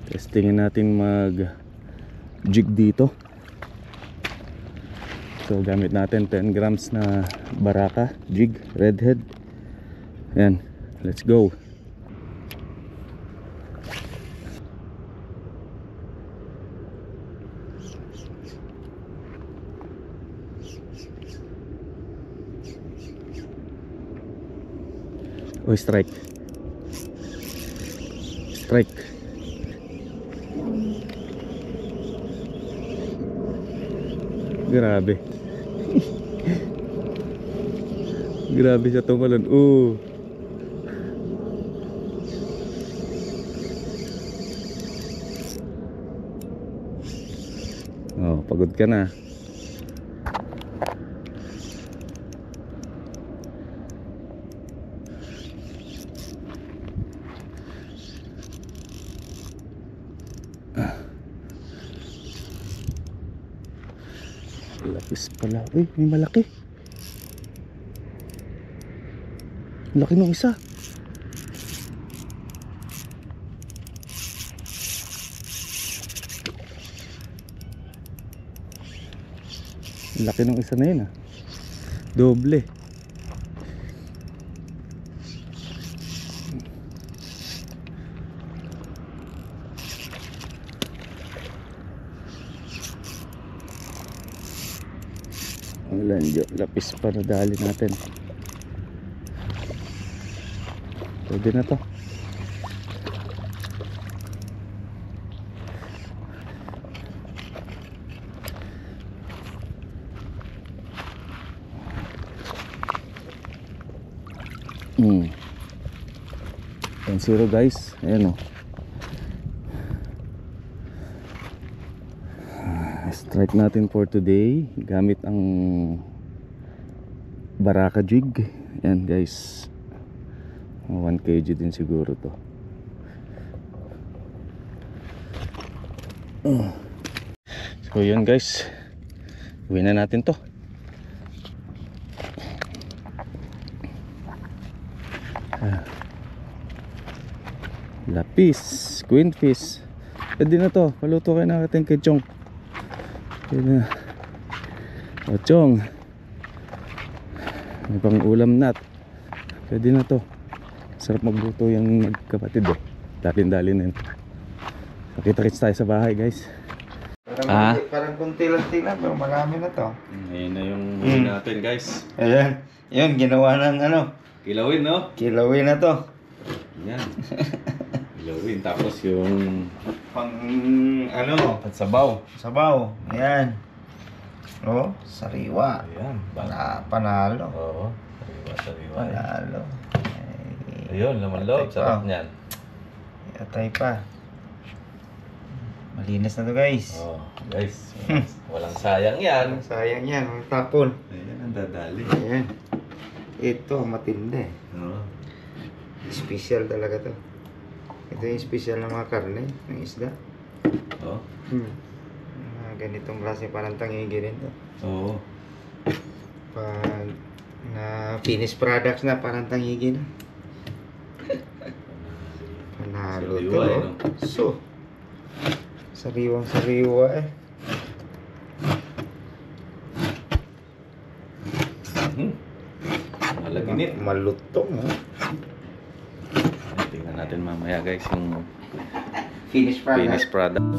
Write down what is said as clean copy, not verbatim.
Testingin natin mag jig dito. So gamit natin 10 grams na Baraka jig redhead. Ayan, let's go. Oh, strike. Strike. Grabe. Grabe siya tumalon. Oh. Oh, pagod ka na. Lapis pala. Uy, may malaki. Laki nung isa. Laki nung isa na yun ah. Doble. Wala nyo, lapis pa na dali natin. Pwede na to. Zero guys, ayan o. Strike natin for today gamit ang Baraka jig. Ayan guys, 1 kg din siguro to. So yun guys, uwi na natin to. Lapis, queenfish. Pwede na to, paluto kayo na ating kay Chong. Pwede na. O Chong, may pang ulam nat. Pwede na to. Sarap magluto yung magkapatid eh. Dalin-dalin na yun. Nakita-kits tayo sa bahay guys. Parang kunti-lanti lang pero marami na to. Ayun na yung huli natin guys. Ayan, yun ginawa ng ano. Kilawin no? Kilawin na to. Yan. Kilawin tapos yung Pang ano, sabaw. sabaw. Ayan. Oh, sariwa. Ayan. Panalo. Oo. Sariwa. Panalo. Ayun, laman loob. Sarap niyan. Atay pa. Malinis na to guys. Oh, guys. Walang sayang yan. Sayang yan, ang tapon. Ayan, ang dadali. Ayan. Ito, matindi. Oo. Special talaga to. Ito yung special na mga karne, ng isda. Oo. Ganitong klase parang tangigi rin to. Oo. Pag na finished products na parang tangigi na. Panalo to. Sariwa, no? So, sariwang sariwa eh. Malaginit. Malutong oh. Tingnan natin mamaya guys yung Finished product. finished product.